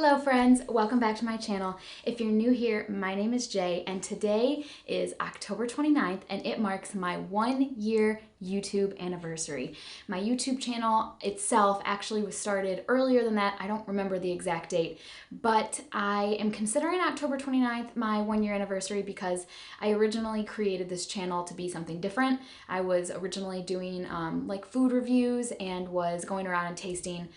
Hello friends, welcome back to my channel. If you're new here, my name is Jay and today is October 29th and it marks my 1-year YouTube anniversary. My YouTube channel itself actually was started earlier than that. I don't remember the exact date, but I am considering October 29th my 1-year anniversary because I originally created this channel to be something different. I was originally doing like food reviews and was going around and tasting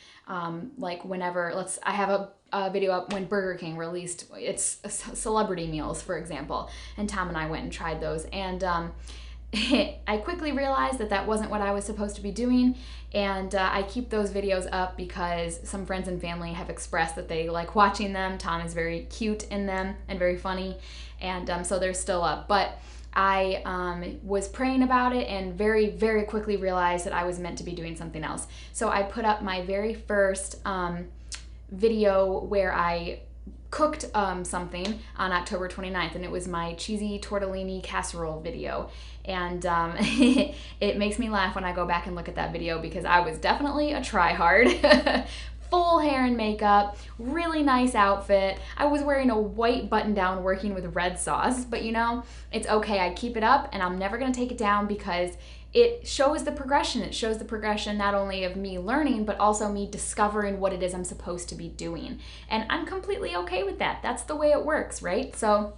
like whenever, I have a video up when Burger King released its celebrity meals, for example, and Tom and I went and tried those, and I quickly realized that that wasn't what I was supposed to be doing, and I keep those videos up because some friends and family have expressed that they like watching them. Tom is very cute in them and very funny, and so they're still up. But I was praying about it and very, very quickly realized that I was meant to be doing something else. So I put up my very first video where I cooked something on October 29th, and it was my cheesy tortellini casserole video. And it makes me laugh when I go back and look at that video because I was definitely a try-hard. Full hair and makeup, really nice outfit. I was wearing a white button-down working with red sauce, but you know, it's okay. I keep it up and I'm never gonna take it down because it shows the progression. It shows the progression not only of me learning, but also me discovering what it is I'm supposed to be doing. And I'm completely okay with that. That's the way it works, right? So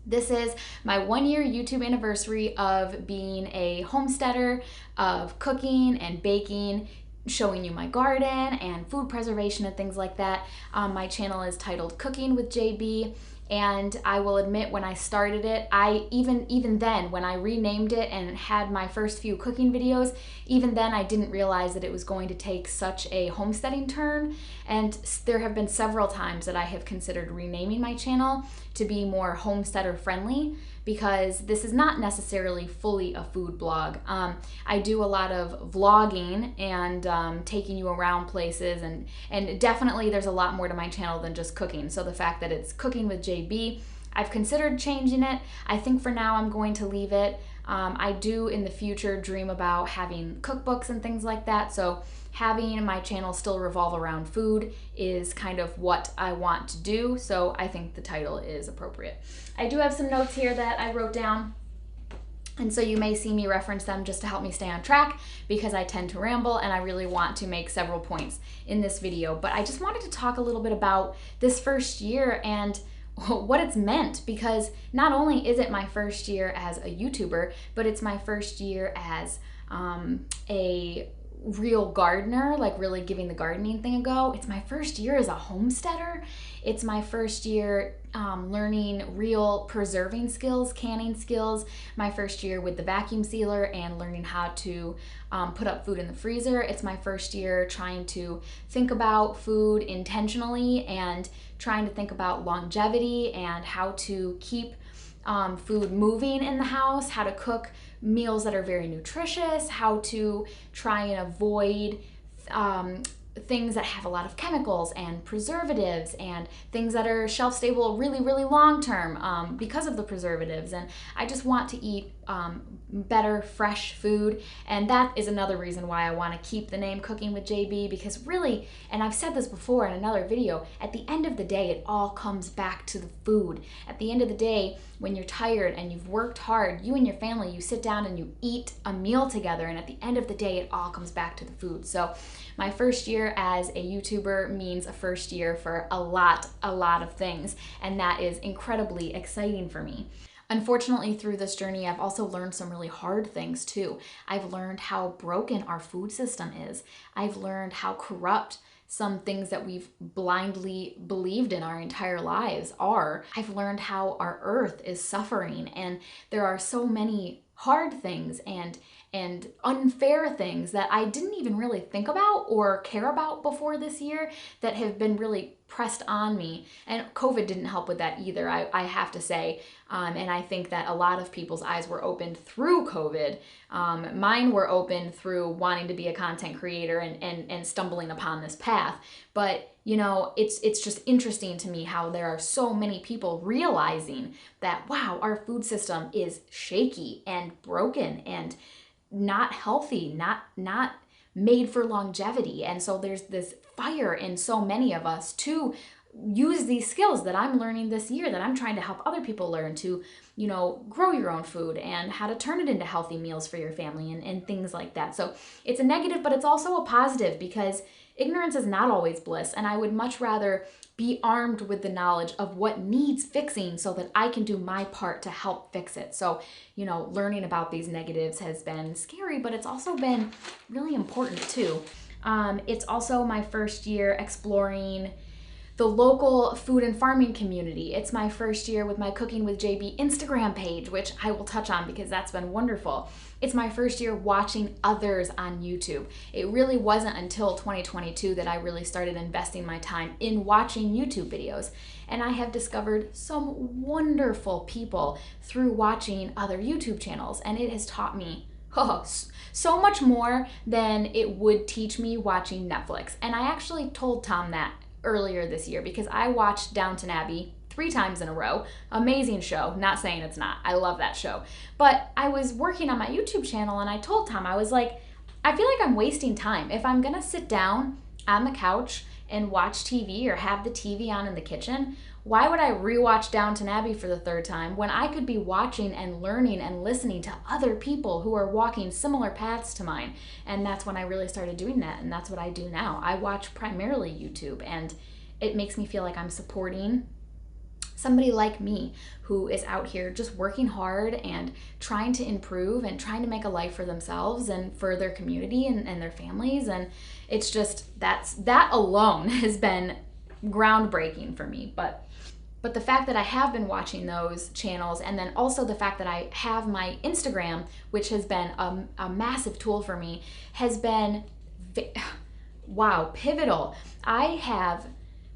this is my 1-year YouTube anniversary of being a homesteader, of cooking and baking, showing you my garden and food preservation and things like that. My channel is titled Cooking with JB. And I will admit, when I started it, even then, when I renamed it and had my first few cooking videos, even then I didn't realize that it was going to take such a homesteading turn. And there have been several times that I have considered renaming my channel to be more homesteader friendly, because this is not necessarily fully a food blog. I do a lot of vlogging and taking you around places, and definitely there's a lot more to my channel than just cooking. So the fact that it's Cooking with JB, I've considered changing it. I think for now I'm going to leave it. I do in the future dream about having cookbooks and things like that, so having my channel still revolve around food is kind of what I want to do, so I think the title is appropriate. I do have some notes here that I wrote down, and so you may see me reference them just to help me stay on track because I tend to ramble and I really want to make several points in this video. But I just wanted to talk a little bit about this first year and what it's meant, because not only is it my first year as a YouTuber, but it's my first year as a real gardener, like really giving the gardening thing a go. It's my first year as a homesteader. It's my first year learning real preserving skills, canning skills, my first year with the vacuum sealer and learning how to put up food in the freezer. It's my first year trying to think about food intentionally and trying to think about longevity and how to keep food moving in the house, how to cook meals that are very nutritious, how to try and avoid things that have a lot of chemicals and preservatives and things that are shelf stable really, really long term because of the preservatives. And I just want to eat better, fresh food. And that is another reason why I want to keep the name Cooking with JB, because really, and I've said this before in another video, at the end of the day, it all comes back to the food. At the end of the day, when you're tired and you've worked hard, you and your family, you sit down and you eat a meal together, and at the end of the day, it all comes back to the food. So my first year as a YouTuber means a first year for a lot of things, and that is incredibly exciting for me. Unfortunately, through this journey, I've also learned some really hard things too. I've learned how broken our food system is. I've learned how corrupt some things that we've blindly believed in our entire lives are. I've learned how our earth is suffering, and there are so many hard things and unfair things that I didn't even really think about or care about before this year that have been really pressed on me. And COVID didn't help with that either, I have to say. And I think that a lot of people's eyes were opened through COVID. Mine were opened through wanting to be a content creator and stumbling upon this path. But you know, it's just interesting to me how there are so many people realizing that, wow, our food system is shaky and broken and not healthy, not made for longevity. And so there's this fire in so many of us to use these skills that I'm learning this year, that I'm trying to help other people learn, to, grow your own food and how to turn it into healthy meals for your family and things like that. So it's a negative, but it's also a positive, because ignorance is not always bliss. And I would much rather be armed with the knowledge of what needs fixing so that I can do my part to help fix it. So, learning about these negatives has been scary, but it's also been really important too. It's also my first year exploring the local food and farming community. It's my first year with my Cooking with JB Instagram page, which I will touch on because that's been wonderful. It's my first year watching others on YouTube. It really wasn't until 2022 that I really started investing my time in watching YouTube videos. And I have discovered some wonderful people through watching other YouTube channels. And it has taught me so much more than it would teach me watching Netflix. And I actually told Tom that earlier this year, because I watched Downton Abbey 3 times in a row. Amazing show. Not saying it's not. I love that show. But I was working on my YouTube channel and I told Tom, I was like, I feel like I'm wasting time. If I'm gonna sit down on the couch and watch TV or have the TV on in the kitchen, why would I rewatch Downton Abbey for the 3rd time when I could be watching and learning and listening to other people who are walking similar paths to mine? And that's when I really started doing that, and that's what I do now. I watch primarily YouTube, and it makes me feel like I'm supporting somebody like me who is out here just working hard and trying to improve and trying to make a life for themselves and for their community and their families. And it's just, that alone has been groundbreaking for me. But the fact that I have been watching those channels, and then also the fact that I have my Instagram, which has been a massive tool for me, has been, pivotal. I have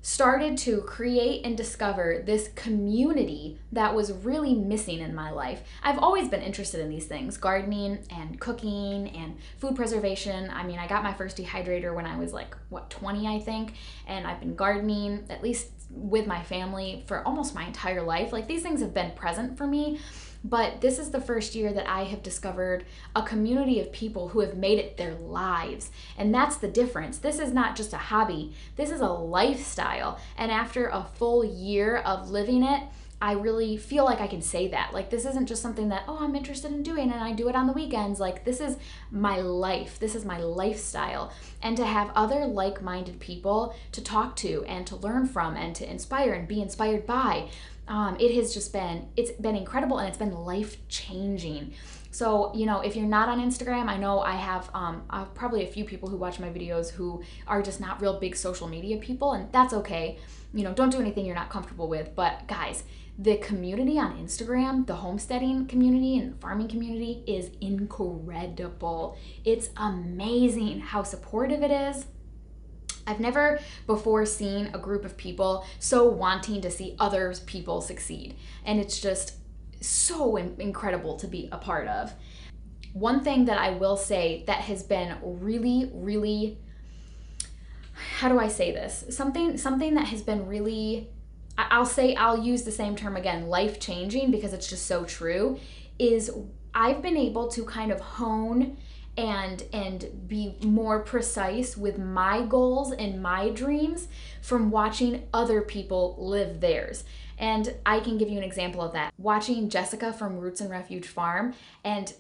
started to create and discover this community that was really missing in my life. I've always been interested in these things, gardening and cooking and food preservation. I mean, I got my first dehydrator when I was 20, I think, and I've been gardening, at least with my family, for almost my entire life. These things have been present for me. But this is the first year that I have discovered a community of people who have made it their lives. And that's the difference. This is not just a hobby. This is a lifestyle. And after a full year of living it, I really feel like I can say that. This isn't just something that, I'm interested in doing and I do it on the weekends. This is my life. This is my lifestyle. And to have other like-minded people to talk to and to learn from and to inspire and be inspired by, it's been incredible, and it's been life-changing. So, if you're not on Instagram, I know I have probably a few people who watch my videos who are just not real big social media people, and that's okay. Don't do anything you're not comfortable with. But guys, the community on Instagram, the homesteading community and farming community, is incredible. It's amazing how supportive it is. I've never before seen a group of people so wanting to see other people succeed. And it's just so incredible to be a part of. One thing that I will say that has been really, really, how do I say this? Something that has been really, I'll use the same term again, life-changing, because it's just so true, is I've been able to kind of hone and be more precise with my goals and my dreams from watching other people live theirs. And I can give you an example of that. Watching Jessica from Roots and Refuge Farm, and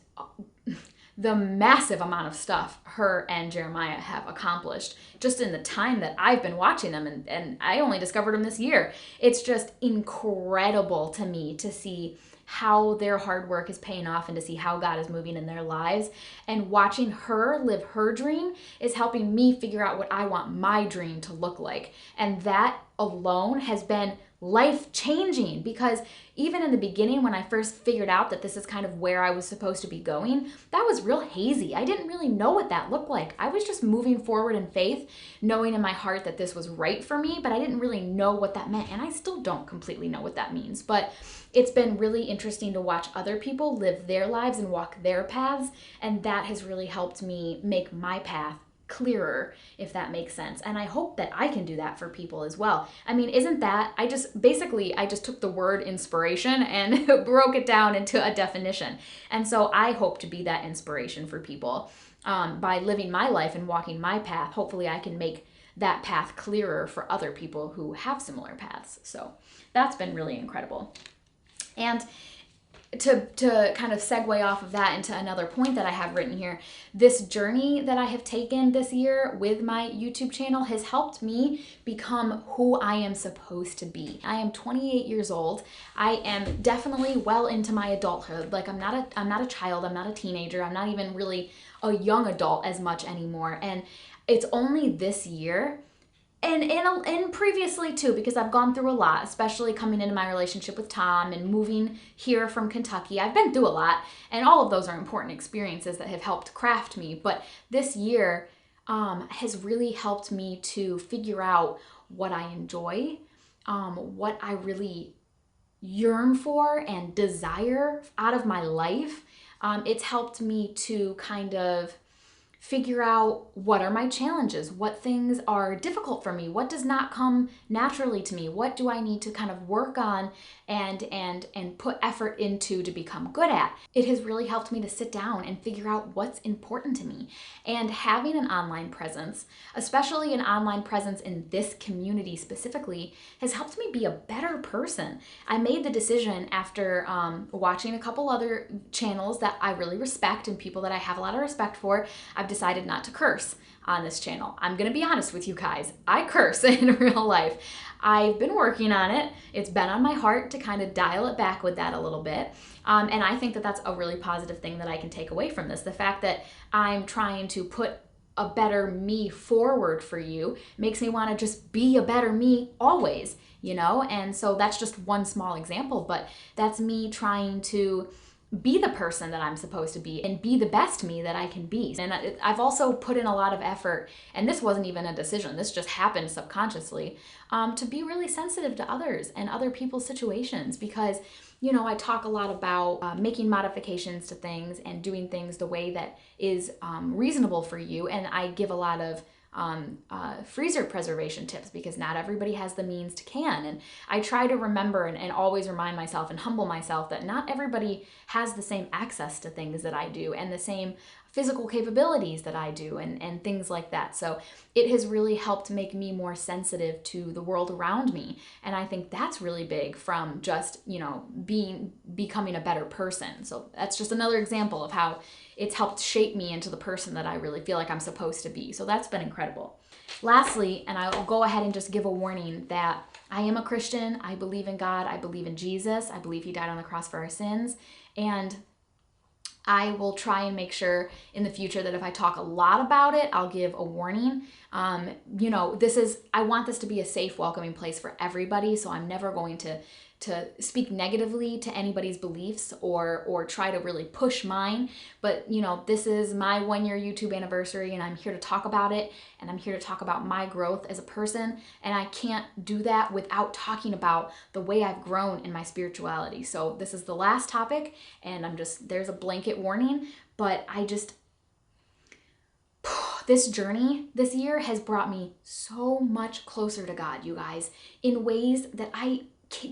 the massive amount of stuff her and Jeremiah have accomplished just in the time that I've been watching them, and I only discovered them this year. It's just incredible to me to see how their hard work is paying off and to see how God is moving in their lives. And watching her live her dream is helping me figure out what I want my dream to look like. And that alone has been life-changing, because even in the beginning, when I first figured out that this is kind of where I was supposed to be going, that was real hazy. I didn't really know what that looked like. I was just moving forward in faith, knowing in my heart that this was right for me, but I didn't really know what that meant. And I still don't completely know what that means. But it's been really interesting to watch other people live their lives and walk their paths. And that has really helped me make my path clearer, if that makes sense. And I hope that I can do that for people as well. I mean, isn't that, I just took the word inspiration and broke it down into a definition. And so I hope to be that inspiration for people. by living my life and walking my path, hopefully I can make that path clearer for other people who have similar paths. So that's been really incredible. And to kind of segue off of that into another point that I have written here, this journey that I have taken this year with my YouTube channel has helped me become who I am supposed to be. I am 28 years old. I am definitely well into my adulthood. Like I'm not a child, I'm not a teenager, I'm not even really a young adult as much anymore. And it's only this year and previously too, because I've gone through a lot, especially coming into my relationship with Tom and moving here from Kentucky. I've been through a lot, and all of those are important experiences that have helped craft me. But this year has really helped me to figure out what I enjoy, what I really yearn for and desire out of my life. It's helped me to kind of figure out what are my challenges, what things are difficult for me, what does not come naturally to me, what do I need to kind of work on and put effort into to become good at. It has really helped me to sit down and figure out what's important to me. And having an online presence, especially an online presence in this community specifically, has helped me be a better person. I made the decision after watching a couple other channels that I really respect and people that I have a lot of respect for. I've decided not to curse on this channel. I'm gonna be honest with you guys. I curse in real life. I've been working on it. It's been on my heart to kind of dial it back with that a little bit. And I think that that's a really positive thing that I can take away from this. The fact that I'm trying to put a better me forward for you makes me want to just be a better me always, you know? And so that's just one small example, but that's me trying to be the person that I'm supposed to be and be the best me that I can be. And I've also put in a lot of effort, and this wasn't even a decision, this just happened subconsciously, to be really sensitive to others and other people's situations, because you know, I talk a lot about making modifications to things and doing things the way that is reasonable for you, and I give a lot of freezer preservation tips because not everybody has the means to can. And I try to remember and always remind myself and humble myself that not everybody has the same access to things that I do and the same physical capabilities that I do and things like that. So it has really helped make me more sensitive to the world around me. And I think that's really big from just, you know, becoming a better person. So that's just another example of how it's helped shape me into the person that I really feel like I'm supposed to be. So that's been incredible. Lastly, and I'll go ahead and just give a warning that I am a Christian. I believe in God. I believe in Jesus. I believe he died on the cross for our sins. And I will try and make sure in the future that if I talk a lot about it, I'll give a warning. You know, I want this to be a safe, welcoming place for everybody. So I'm never going to speak negatively to anybody's beliefs or try to really push mine. But, you know, this is my 1-year YouTube anniversary and I'm here to talk about it. And I'm here to talk about my growth as a person. And I can't do that without talking about the way I've grown in my spirituality. So this is the last topic and there's a blanket warning, but this journey this year has brought me so much closer to God, you guys, in ways that I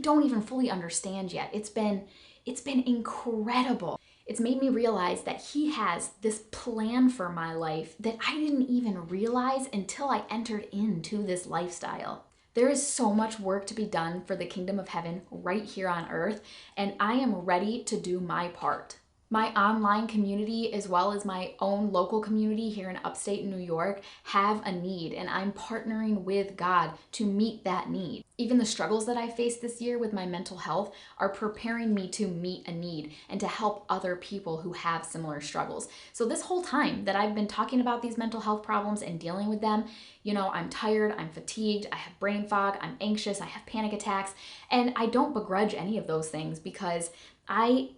don't even fully understand yet. It's been incredible. It's made me realize that he has this plan for my life that I didn't even realize until I entered into this lifestyle. There is so much work to be done for the kingdom of heaven right here on earth, and I am ready to do my part. My online community, as well as my own local community here in upstate New York, have a need, and I'm partnering with God to meet that need. Even the struggles that I faced this year with my mental health are preparing me to meet a need and to help other people who have similar struggles. So this whole time that I've been talking about these mental health problems and dealing with them, you know, I'm tired, I'm fatigued, I have brain fog, I'm anxious, I have panic attacks, and I don't begrudge any of those things because I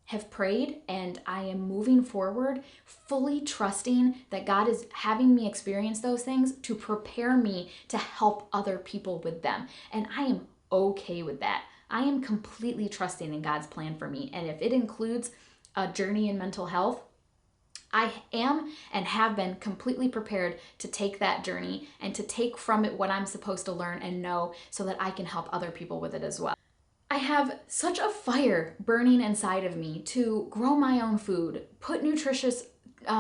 have prayed and I am moving forward fully trusting that God is having me experience those things to prepare me to help other people with them. And I am okay with that. I am completely trusting in God's plan for me. And if it includes a journey in mental health, I am and have been completely prepared to take that journey and to take from it what I'm supposed to learn and know so that I can help other people with it as well. I have such a fire burning inside of me to grow my own food, put nutritious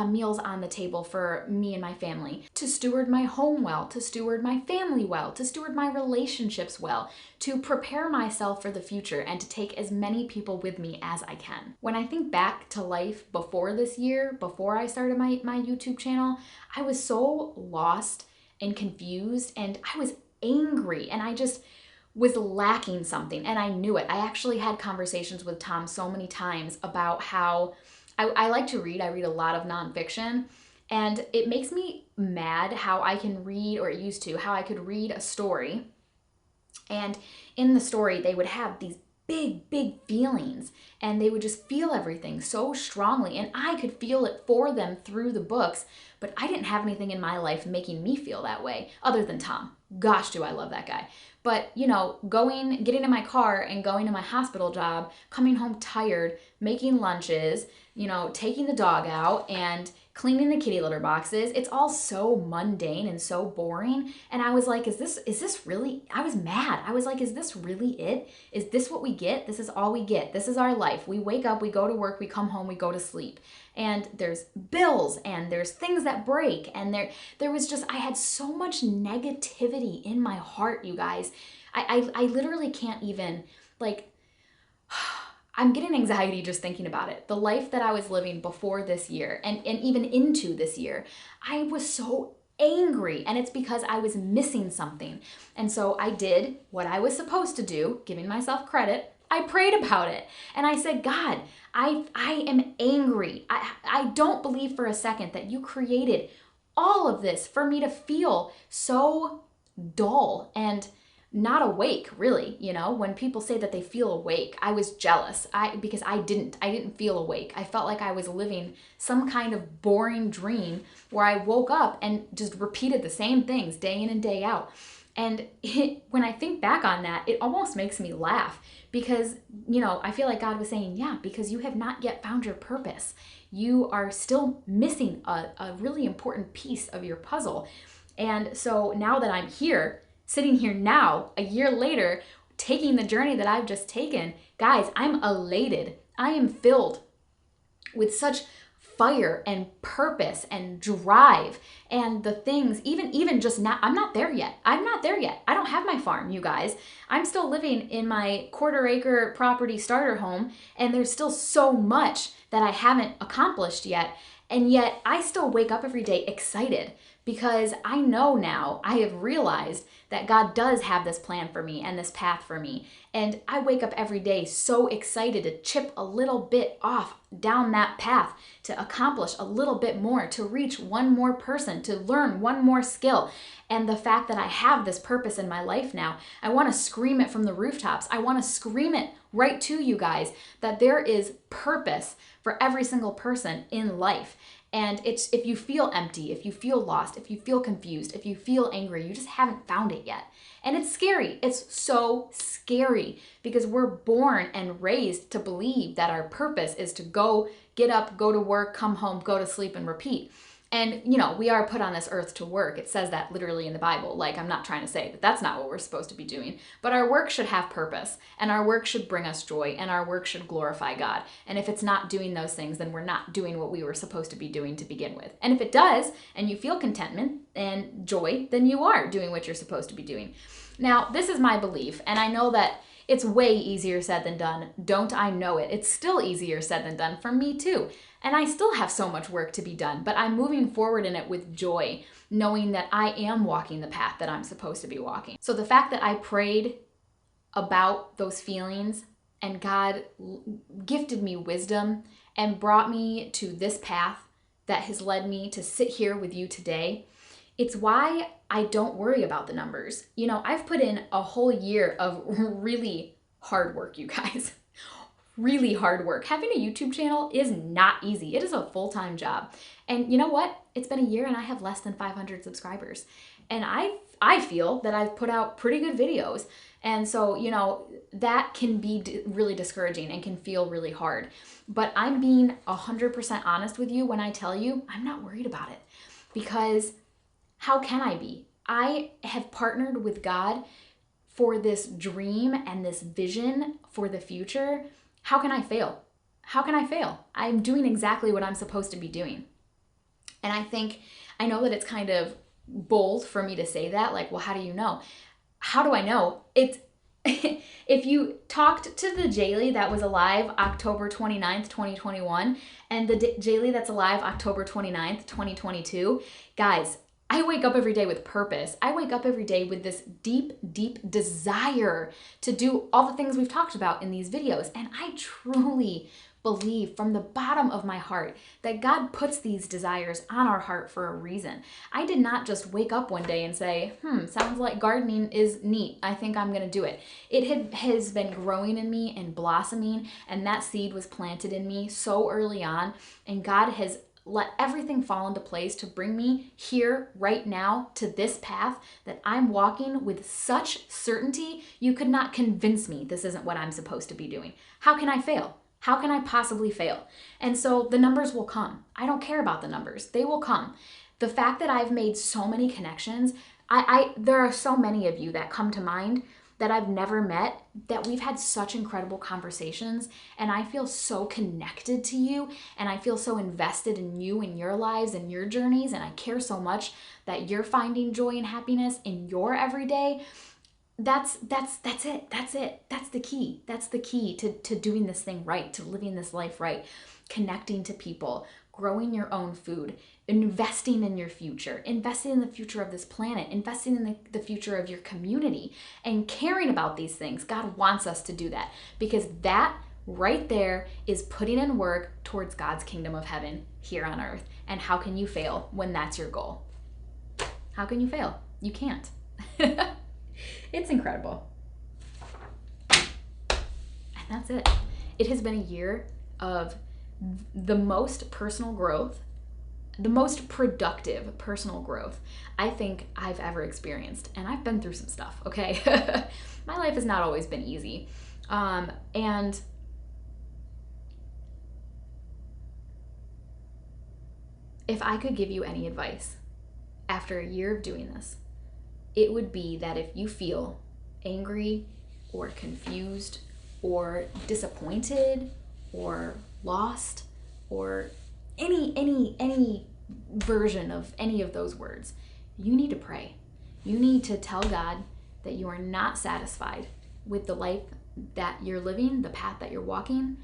meals on the table for me and my family, to steward my home well, to steward my family well, to steward my relationships well, to prepare myself for the future, and to take as many people with me as I can. When I think back to life before this year, before I started my YouTube channel, I was so lost and confused, and I was angry, and I just was lacking something, and I knew it. I actually had conversations with Tom so many times about how I like to read. I read a lot of nonfiction, and it makes me mad how I can read, or it used to, how I could read a story, and in the story they would have these big feelings, and they would just feel everything so strongly, and I could feel it for them through the books, but I didn't have anything in my life making me feel that way other than Tom. Gosh, do I love that guy. But, you know, getting in my car and going to my hospital job, coming home tired, making lunches, you know, taking the dog out and cleaning the kitty litter boxes, it's all so mundane and so boring. And I was like, is this really, I was mad. I was like, is this really it? Is this what we get? This is all we get. This is our life. We wake up, we go to work, we come home, we go to sleep. And there's bills, and there's things that break, and there was just, I had so much negativity in my heart, you guys. I literally can't even, like, I'm getting anxiety just thinking about it. The life that I was living before this year, and even into this year, I was so angry, and it's because I was missing something. And so I did what I was supposed to do, giving myself credit. I prayed about it, and I said, God, I am angry. I don't believe for a second that you created all of this for me to feel so dull and not awake, really. You know, when people say that they feel awake, I was jealous because I didn't feel awake. I felt like I was living some kind of boring dream where I woke up and just repeated the same things day in and day out. And when I think back on that, it almost makes me laugh because, you know, I feel like God was saying, yeah, because you have not yet found your purpose. You are still missing a really important piece of your puzzle. And so now that I'm here, sitting here now, a year later, taking the journey that I've just taken, guys, I'm elated. I am filled with such fire and purpose and drive, and the things, even just now, I'm not there yet. I don't have my farm, you guys. I'm still living in my 1/4 acre property starter home, and there's still so much that I haven't accomplished yet. And yet I still wake up every day excited because I know now, I have realized that God does have this plan for me and this path for me. And I wake up every day so excited to chip a little bit off down that path, to accomplish a little bit more, to reach one more person, to learn one more skill. And the fact that I have this purpose in my life now, I want to scream it from the rooftops. I want to scream it right to you guys that there is purpose for every single person in life. And it's, if you feel empty, if you feel lost, if you feel confused, if you feel angry, you just haven't found it yet. And it's scary. It's so scary because we're born and raised to believe that our purpose is to go, get up, go to work, come home, go to sleep, and repeat. And, you know, we are put on this earth to work. It says that literally in the Bible. Like, I'm not trying to say that that's not what we're supposed to be doing. But our work should have purpose. And our work should bring us joy. And our work should glorify God. And if it's not doing those things, then we're not doing what we were supposed to be doing to begin with. And if it does, and you feel contentment and joy, then you are doing what you're supposed to be doing. Now, this is my belief. And I know that it's way easier said than done. Don't I know it? It's still easier said than done for me too. And I still have so much work to be done, but I'm moving forward in it with joy, knowing that I am walking the path that I'm supposed to be walking. So the fact that I prayed about those feelings and God gifted me wisdom and brought me to this path that has led me to sit here with you today, it's why I don't worry about the numbers. You know, I've put in a whole year of really hard work, you guys. Really hard work. Having a YouTube channel is not easy. It is a full-time job. And you know what? It's been a year and I have less than 500 subscribers. And I feel that I've put out pretty good videos. And so, you know, that can be really discouraging and can feel really hard. But I'm being 100% honest with you when I tell you I'm not worried about it. Because how can I be? I have partnered with God for this dream and this vision for the future. How can I fail? How can I fail? I'm doing exactly what I'm supposed to be doing. And I know that it's kind of bold for me to say that, like, well, how do you know? How do I know? It's if you talked to the Jaylee that was alive October 29th, 2021, and the Jaylee that's alive October 29th, 2022, guys, I wake up every day with purpose. I wake up every day with this deep, deep desire to do all the things we've talked about in these videos. And I truly believe from the bottom of my heart that God puts these desires on our heart for a reason. I did not just wake up one day and say, sounds like gardening is neat. I think I'm gonna do it. It has been growing in me and blossoming, and that seed was planted in me so early on, and God has let everything fall into place to bring me here right now to this path that I'm walking with such certainty. You could not convince me this isn't what I'm supposed to be doing. How can I fail? How can I possibly fail? And so the numbers will come. I don't care about the numbers. They will come. The fact that I've made so many connections, there are so many of you that come to mind that I've never met, that we've had such incredible conversations, and I feel so connected to you, and I feel so invested in you and your lives and your journeys, and I care so much that you're finding joy and happiness in your everyday. That's it. That's it. That's the key. That's the key to doing this thing right, to living this life right, connecting to people, growing your own food, investing in your future, investing in the future of this planet, investing in the future of your community, and caring about these things. God wants us to do that, because that right there is putting in work towards God's kingdom of heaven here on earth. And how can you fail when that's your goal? How can you fail? You can't. It's incredible. And that's it. It has been a year of the most personal growth, the most productive personal growth I think I've ever experienced. And I've been through some stuff, okay? My life has not always been easy. And if I could give you any advice after a year of doing this, it would be that if you feel angry or confused or disappointed or lost or any version of any of those words, you need to pray. You need to tell God that you are not satisfied with the life that you're living, the path that you're walking,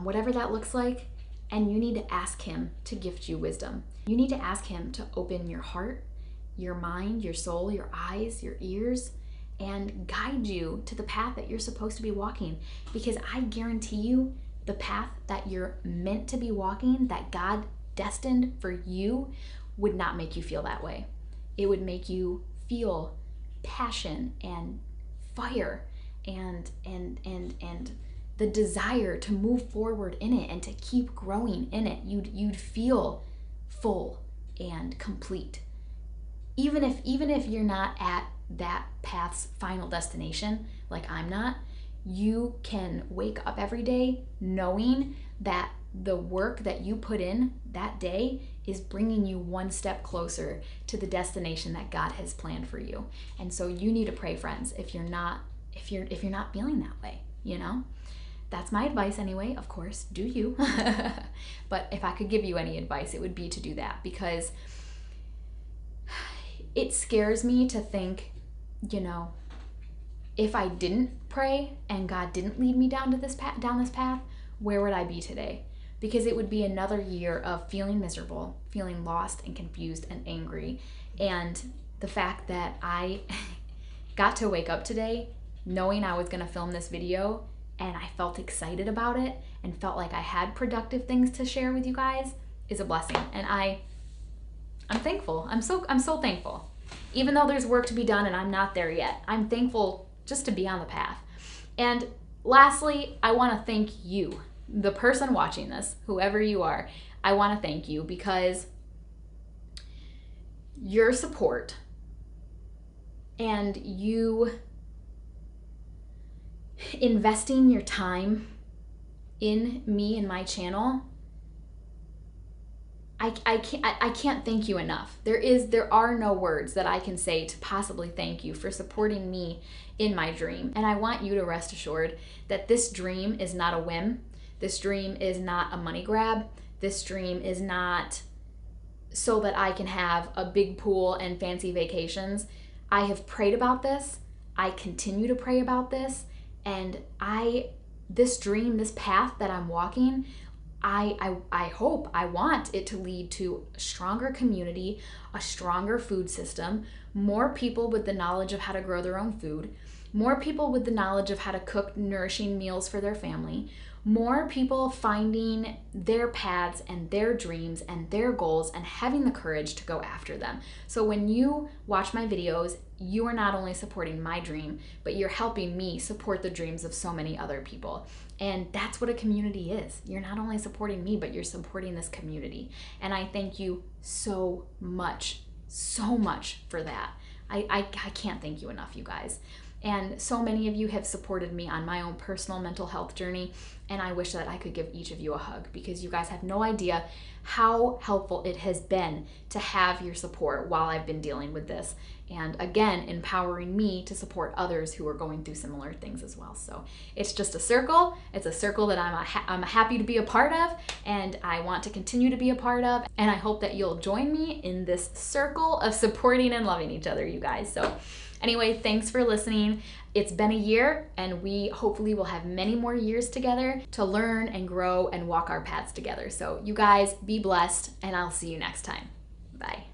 whatever that looks like, and you need to ask Him to gift you wisdom. You need to ask Him to open your heart, your mind, your soul, your eyes, your ears, and guide you to the path that you're supposed to be walking. Because I guarantee you, the path that you're meant to be walking, that God destined for you, would not make you feel that way. It would make you feel passion and fire and the desire to move forward in it and to keep growing in it. You'd feel full and complete. Even if you're not at that path's final destination, like I'm not, you can wake up every day knowing that the work that you put in that day is bringing you one step closer to the destination that God has planned for you. And so you need to pray, friends, if you're not feeling that way, you know? That's my advice anyway, of course, do you. But if I could give you any advice, it would be to do that, because it scares me to think, you know, if I didn't pray and God didn't lead me down this path, where would I be today? Because it would be another year of feeling miserable, feeling lost and confused and angry. And the fact that I got to wake up today knowing I was going to film this video, and I felt excited about it and felt like I had productive things to share with you guys, is a blessing. And I'm thankful. I'm so thankful. Even though there's work to be done and I'm not there yet, I'm thankful just to be on the path. And lastly, I want to thank you, the person watching this, whoever you are. I want to thank you, because your support and you investing your time in me and my channel, I can't thank you enough. There are no words that I can say to possibly thank you for supporting me in my dream. And I want you to rest assured that this dream is not a whim. This dream is not a money grab. This dream is not so that I can have a big pool and fancy vacations. I have prayed about this. I continue to pray about this. And this dream, this path that I'm walking, I hope, I want it to lead to a stronger community, a stronger food system, more people with the knowledge of how to grow their own food, more people with the knowledge of how to cook nourishing meals for their family, more people finding their paths and their dreams and their goals and having the courage to go after them. So when you watch my videos, you are not only supporting my dream, but you're helping me support the dreams of so many other people. And that's what a community is. You're not only supporting me, but you're supporting this community. And I thank you so much for that. I can't thank you enough, you guys. And so many of you have supported me on my own personal mental health journey, and I wish that I could give each of you a hug, because you guys have no idea how helpful it has been to have your support while I've been dealing with this. And again, empowering me to support others who are going through similar things as well. So it's just a circle. It's a circle that I'm happy to be a part of, and I want to continue to be a part of. And I hope that you'll join me in this circle of supporting and loving each other, you guys. So anyway, thanks for listening. It's been a year, and we hopefully will have many more years together to learn and grow and walk our paths together. So you guys be blessed, and I'll see you next time. Bye.